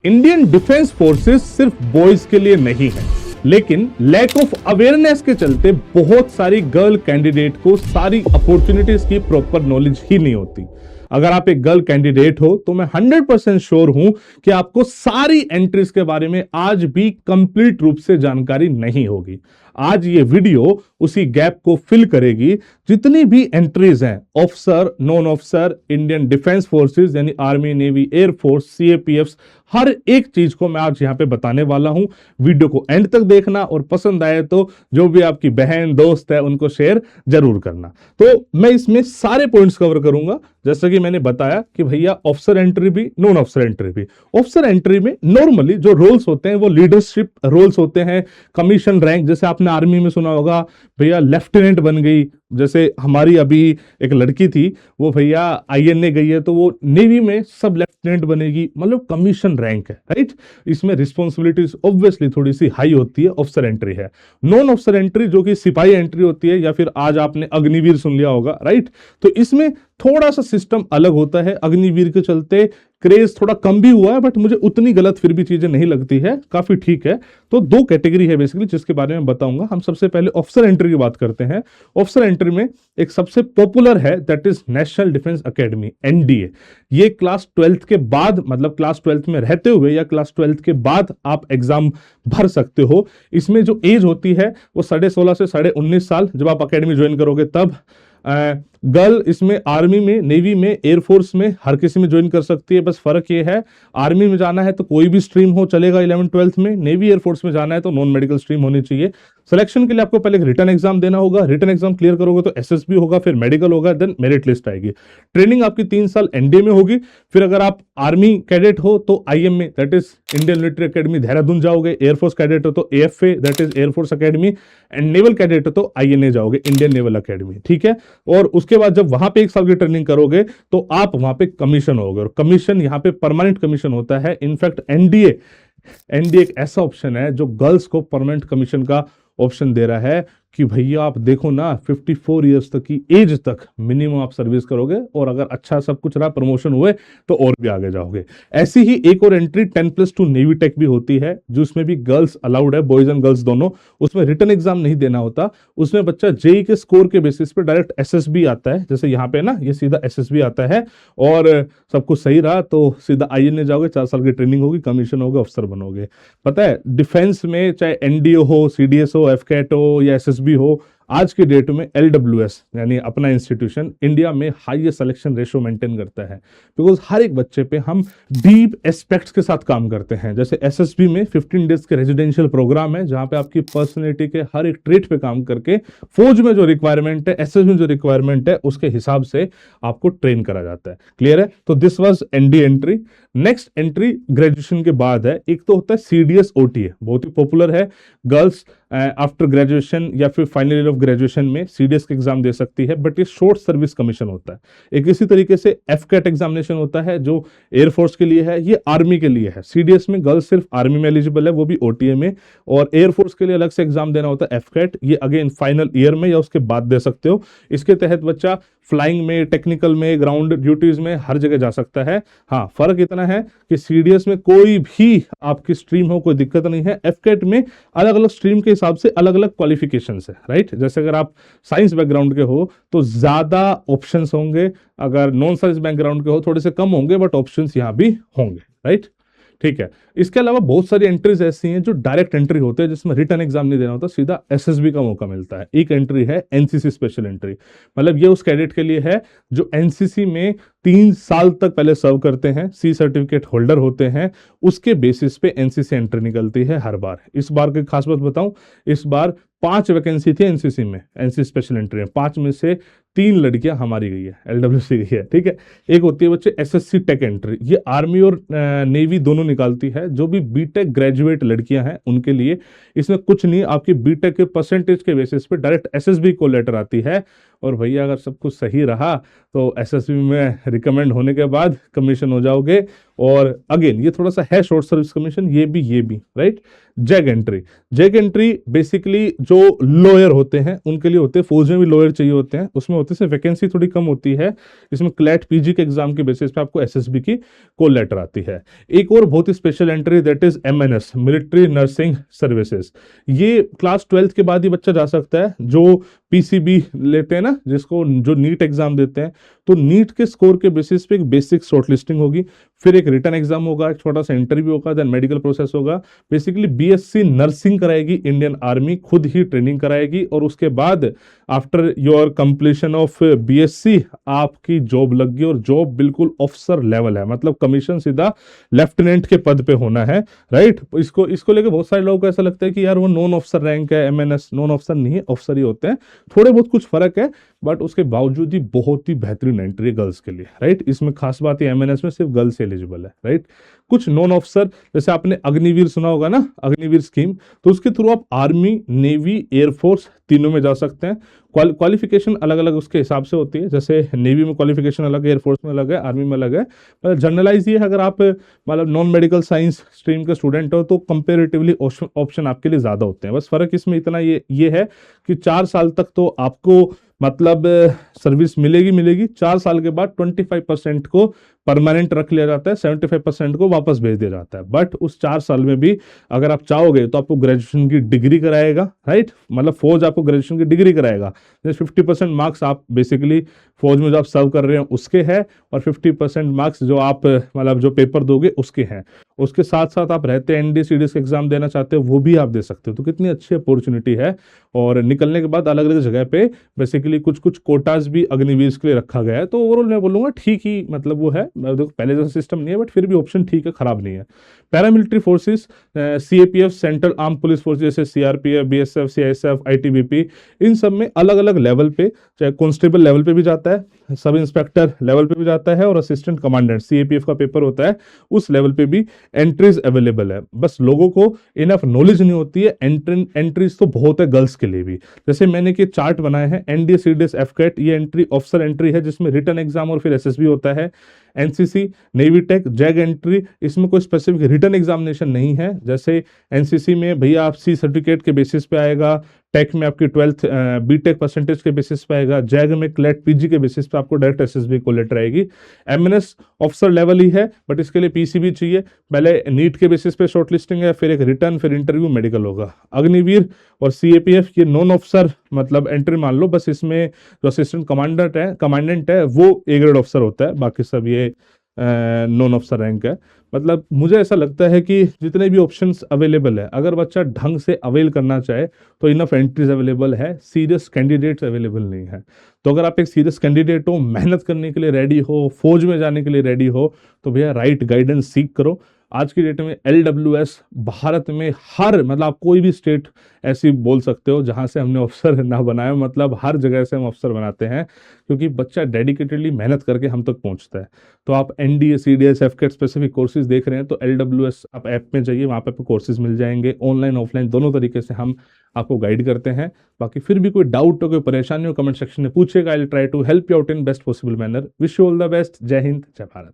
Indian defence forces सिर्फ boys के लिए नहीं है, लेकिन लैक ऑफ अवेयरनेस के चलते बहुत सारी गर्ल कैंडिडेट को सारी अपॉर्चुनिटीज की प्रॉपर नॉलेज ही नहीं होती। अगर आप एक गर्ल कैंडिडेट हो तो मैं 100% श्योर हूं कि आपको सारी एंट्रीज के बारे में आज भी कंप्लीट रूप से जानकारी नहीं होगी। आज ये वीडियो उसी गैप को फिल करेगी। जितनी भी एंट्रीज हैं, officer, non officer, Indian defence forces यानी आर्मी, नेवी, एयरफोर्स, सीएपीएफ, हर एक चीज को मैं आज यहां पे बताने वाला हूं। वीडियो को एंड तक देखना और पसंद आए तो जो भी आपकी बहन दोस्त है उनको शेयर जरूर करना। तो मैं इसमें सारे पॉइंट्स कवर करूंगा। जैसा कि मैंने बताया कि भैया ऑफिसर एंट्री भी, नॉन ऑफिसर एंट्री भी। ऑफिसर एंट्री में नॉर्मली जो रोल्स होते हैं वो लीडरशिप रोल्स होते हैं, कमीशन रैंक। जैसे आपने आर्मी में सुना होगा भैया लेफ्टिनेंट बन गई, जैसे हमारी अभी एक लड़की थी वो भैया आईएनए गई है तो वो नेवी में सब लेफ्टिनेंट बनेगी, मतलब कमीशन रैंक है, राइट। इसमें रिस्पॉन्सिबिलिटीज ऑब्वियसली थोड़ी सी हाई होती है। ऑफिसर एंट्री है। नॉन ऑफिसर एंट्री जो कि सिपाही एंट्री होती है, या फिर आज आपने अग्निवीर सुन लिया होगा, राइट। तो इसमें थोड़ा सा सिस्टम अलग होता है। अग्निवीर के चलते क्रेज थोड़ा कम भी हुआ है, बट मुझे उतनी गलत फिर भी चीजें नहीं लगती है, काफी ठीक है। तो दो कैटेगरी है बेसिकली जिसके बारे में बताऊंगा। हम सबसे पहले ऑफिसर एंट्री की बात करते हैं। ऑफिसर एंट्री में एक सबसे पॉपुलर है, that is national defence academy, NDA. ये क्लास 12th के बाद, मतलब क्लास 12th में रहते हुए या क्लास 12th के बाद आप एग्जाम भर सकते हो। इसमें जो एज होती है वो 16.5 से 19.5 साल, जब आप अकेडमी ज्वाइन करोगे तब। गर्ल इसमें आर्मी में, नेवी में, एयरफोर्स में हर किसी में ज्वाइन कर सकती है। बस फर्क ये है, आर्मी में जाना है तो कोई भी स्ट्रीम हो चलेगा 11th-12th में। नेवी एयरफोर्स में जाना है तो नॉन मेडिकल स्ट्रीम होनी चाहिए। सिलेक्शन के लिए आपको पहले रिटन एग्जाम देना होगा। रिटन एग्जाम क्लियर करोगे तो एसएसबी होगा, फिर मेडिकल होगा, देन मेरिट लिस्ट आएगी। ट्रेनिंग आपकी 3 साल एनडीए में होगी। फिर अगर आप आर्मी कैडेट हो तो आईएम में, that is Indian military academy Dehradun जाओगे। एयरफोर्स कैडेट हो तो AFA, that is air force academy. And naval cadet हो तो आईएनए जाओगे, इंडियन नेवल एकेडमी, ठीक है। और उसके बाद जब वहां पे 1 साल की ट्रेनिंग करोगे तो आप वहां पे कमीशन होगे, और कमीशन यहाँ पे परमानेंट कमीशन होता है। इनफैक्ट एनडीए एक ऐसा ऑप्शन है जो गर्ल्स को परमानेंट कमीशन का ऑप्शन दे रहा है कि भैया आप देखो ना, 54 ईयर्स तक की एज तक मिनिमम आप सर्विस करोगे, और अगर अच्छा सब कुछ रहा, प्रमोशन हुए तो और भी आगे जाओगे। ऐसी ही एक और एंट्री 10+2 नेवी टेक भी होती है, जिसमें भी गर्ल्स अलाउड है, बॉयज एंड गर्ल्स दोनों। उसमें रिटन एग्जाम नहीं देना होता। उसमें बच्चा जेई के स्कोर के बेसिस पे डायरेक्ट एसएसबी आता है। जैसे यहाँ पे ना, ये सीधा एसएसबी आता है, और सब कुछ सही रहा तो सीधा आईएनए जाओगे, 4 साल की ट्रेनिंग होगी, कमीशन होगा, अफसर बनोगे। पता है डिफेंस में चाहे एनडीओ हो, सीडीएस हो, एफकेट हो या एसएसबी हो, आज के डेट में एलडब्ल्यूएस यानी अपना इंस्टीट्यूशन इंडिया में हाईएस्ट सिलेक्शन रेशियो मेंटेन करता है। बिकॉज हर एक बच्चे पे हम डीप एस्पेक्ट्स के साथ काम करते हैं। जैसे एसएसबी में 15 डेज के रेजिडेंशियल प्रोग्राम है, जहां पे आपकी पर्सनैलिटी के हर एक ट्रेट पे काम करके फौज में जो रिक्वायरमेंट है, एसएसबी में जो रिक्वायरमेंट है, उसके हिसाब से आपको ट्रेन करा जाता है। क्लियर है। तो this was ND entry. Next entry graduation के बाद है। एक तो होता है सीडीएस ओटीए, बहुत ही पॉपुलर है। गर्ल्स आफ्टर ग्रेजुएशन या फिर फाइनल ईयर ऑफ ग्रेजुएशन में सीडीएस का एग्जाम दे सकती है, बट ये शॉर्ट सर्विस कमीशन होता है। एक इसी तरीके से एफकेट एग्जामिनेशन होता है जो एयरफोर्स के लिए है, ये आर्मी के लिए है। सीडीएस में गर्ल्स सिर्फ आर्मी में एलिजिबल है, वो भी ओटीए में। और एयरफोर्स के लिए अलग से एग्जाम देना होता है एफकेट, ये अगेन फाइनल ईयर में या उसके बाद दे सकते हो। इसके तहत बच्चा फ्लाइंग में, टेक्निकल में, ग्राउंड ड्यूटीज में हर जगह जा सकता है। हाँ, फर्क इतना है कि सीडीएस में कोई भी आपकी स्ट्रीम हो, कोई दिक्कत नहीं है। एफकेट में अलग अलग स्ट्रीम के हिसाब से अलग अलग क्वालिफिकेशंस है, राइट। जैसे अगर आप साइंस बैकग्राउंड के हो तो ज्यादा ऑप्शंस होंगे, अगर नॉन साइंस बैकग्राउंड के हो थोड़े से कम होंगे, बट ऑप्शंस यहां भी होंगे, राइट। ठीक है। इसके अलावा बहुत सारी एंट्रीज ऐसी हैं जो डायरेक्ट एंट्री होते हैं, जिसमें रिटन एग्जाम नहीं देना होता, सीधा एसएसबी का मौका मिलता है। एक एंट्री है एनसीसी स्पेशल एंट्री, मतलब ये उस कैडेट के लिए है जो एनसीसी में 3 साल तक पहले सर्व करते हैं, सी सर्टिफिकेट होल्डर होते हैं। उसके बेसिस पे एनसीसी एंट्री निकलती है हर बार। इस बार की खास बात बताऊं, इस बार 5 वैकेंसी थी एनसीसी में, एनसीसी स्पेशल एंट्री में। 5 में से 3 लड़कियां हमारी गई है, एलडब्ल्यूसी गई है, ठीक है। एक होती है बच्चे एसएससी टेक एंट्री, ये आर्मी और नेवी दोनों निकालती है। जो भी बीटेक ग्रेजुएट लड़कियां हैं उनके लिए इसमें कुछ नहीं, आपकी बीटेक के परसेंटेज के बेसिस पे डायरेक्ट एसएसबी को लेटर आती है, और भैया अगर सब कुछ सही रहा तो एसएसबी में रिकमेंड होने के बाद कमीशन हो जाओगे। और अगेन ये थोड़ा सा है शॉर्ट सर्विस कमीशन, ये भी राइट। जैग एंट्री बेसिकली जो लॉयर होते हैं उनके लिए होते हैं, फौज में भी लॉयर चाहिए होते हैं। उसमें होती है, वैकेंसी थोड़ी कम होती है। इसमें क्लैट पीजी के एग्जाम के बेसिस पे आपको एसएसबी की कॉल लेटर आती है। एक और बहुत ही special entry that is MNS, military nursing services. ये क्लास 12th के बाद ही बच्चा जा सकता है जो पीसीबी लेते हैं ना, जिसको जो नीट एग्जाम देते हैं, तो नीट के स्कोर के बेसिस पे एक बेसिक शॉर्टलिस्टिंग होगी, फिर एक रिटर्न एग्जाम होगा, एक छोटा सा इंटरव्यू होगा, देन मेडिकल प्रोसेस होगा। बेसिकली बीएससी नर्सिंग कराएगी इंडियन आर्मी, खुद ही ट्रेनिंग कराएगी, और उसके बाद after your completion of BSc आपकी जॉब लग गई, और जॉब बिल्कुल ऑफिसर लेवल है, मतलब कमीशन सीधा लेफ्टिनेंट के पद पे होना है, राइट। इसको लेके बहुत सारे लोगों को ऐसा लगता है कि यार वो नॉन ऑफिसर रैंक है, एमएनएस नॉन ऑफिसर नहीं है, ऑफिसर ही होते हैं, थोड़े बहुत कुछ फर्क है, बट उसके बावजूद ही बहुत ही बेहतरीन एंट्री गर्ल्स के लिए, राइट। इसमें खास बात है एमएनएस में सिर्फ गर्ल्स एलिजिबल है, राइट। कुछ नॉन ऑफिसर, जैसे आपने अग्निवीर सुना होगा ना, अग्निवीर स्कीम, तो उसके थ्रू आप आर्मी, नेवी, एयरफोर्स तीनों में जा सकते हैं। क्वालिफिकेशन अलग अलग उसके हिसाब से होती है, जैसे नेवी में क्वालिफिकेशन अलग है, एयरफोर्स में अलग है, आर्मी में अलग है। पर जनरलाइज ये है, अगर आप मतलब नॉन मेडिकल साइंस स्ट्रीम के स्टूडेंट हो तो कंपेरेटिवली ऑप्शन आपके लिए ज़्यादा होते हैं। बस फर्क इसमें इतना ये है कि 4 साल तक तो आपको मतलब सर्विस मिलेगी। 4 साल के बाद 25% को परमानेंट रख लिया जाता है, 75% को वापस भेज दिया जाता है। बट उस 4 साल में भी अगर आप चाहोगे तो आपको ग्रेजुएशन की डिग्री कराएगा, राइट। मतलब फौज आपको ग्रेजुएशन की डिग्री कराएगा। 50% मार्क्स आप बेसिकली फौज में जो आप सर्व कर रहे हैं उसके हैं, और 50% मार्क्स जो आप मतलब जो पेपर दोगे उसके हैं। उसके साथ साथ आप रहते एनडीए सीडीएस का एग्जाम देना चाहते हो वो भी आप दे सकते हो। तो कितनी अच्छी अपॉर्चुनिटी है। और निकलने के बाद अलग अलग जगह पे बेसिकली कुछ कोटाज भी अग्निवीर के लिए रखा गया है। तो ओवरऑल मैं बोलूंगा ठीक ही, मतलब वो है, देखो पहले जैसा सिस्टम नहीं है बट फिर भी ऑप्शन ठीक है, खराब नहीं है। Paramilitary forces, CAPF, central arm police force जैसे सीआरपीएफ, बीएसएफ, सीआईएसएफ, आईटीबीपी, इन सब में अलग अलग लेवल पे, चाहे कांस्टेबल लेवल पे भी जाता है, सब इंस्पेक्टर लेवल पे भी जाता है, और असिस्टेंट कमांडेंट सीएपीएफ का पेपर होता है उस लेवल पे भी एंट्रीज अवेलेबल है। बस लोगों को इनफ नॉलेज नहीं होती है। एंट्रीज तो बहुत है गर्ल्स के लिए भी। जैसे मैंने के चार्ट बनाए हैं, एनडीए सीडीएस एफकेट, ये एंट्री ऑफिसर एंट्री है जिसमें रिटन एग्जाम और फिर एसएसबी होता है। NCC, navy take, zag entry, इसमें कोई स्पेसिफिक रिटन एग्जामिनेशन नहीं है। जैसे एनसीसी में भैया आप सी सर्टिफिकेट के बेसिस पे आएगा, टेक में आपकी 12th बीटेक परसेंटेज के बेसिस पे आएगा, जैग में क्लेट पीजी के बेसिस पे आपको डायरेक्ट एसएसबी को लेटर आएगी। एमएनएस ऑफिसर लेवल ही है, बट इसके लिए पीसीबी चाहिए। पहले नीट के बेसिस पे शॉर्टलिस्टिंग है, फिर एक रिटर्न, फिर इंटरव्यू, मेडिकल होगा। अग्निवीर और सीएपीएफ ये नॉन ऑफिसर मतलब एंट्री मान लो, बस इसमें जो असिस्टेंट कमांडेंट है वो ए ग्रेड ऑफिसर होता है, बाकी सब ये नॉन ऑफिसर रैंक है। मतलब मुझे ऐसा लगता है कि जितने भी ऑप्शंस अवेलेबल है, अगर बच्चा ढंग से अवेल करना चाहे तो इनफ एंट्रीज अवेलेबल है, सीरियस कैंडिडेट्स अवेलेबल नहीं है। तो अगर आप एक सीरियस कैंडिडेट हो, मेहनत करने के लिए रेडी हो, फौज में जाने के लिए रेडी हो, तो भैया राइट गाइडेंस सीख करो। आज की डेट में LWS भारत में हर, मतलब आप कोई भी स्टेट ऐसी बोल सकते हो जहां से हमने अफसर ना बनाया, मतलब हर जगह से हम अफसर बनाते हैं, क्योंकि बच्चा डेडिकेटेडली मेहनत करके हम तक पहुंचता है। तो आप एनडीए सीडीएस एफकेट स्पेसिफिक कोर्सेज देख रहे हैं तो LWS आप ऐप में जाइए, वहां पे आपको कोर्सेज मिल जाएंगे, ऑनलाइन ऑफलाइन दोनों तरीके से हम आपको गाइड करते हैं। बाकी फिर भी कोई डाउट हो, कोई परेशानी हो, कमेंट सेक्शन में पूछेगा। I will try to help you out in best possible manner. Wish you all the best. जय हिंद, जय भारत।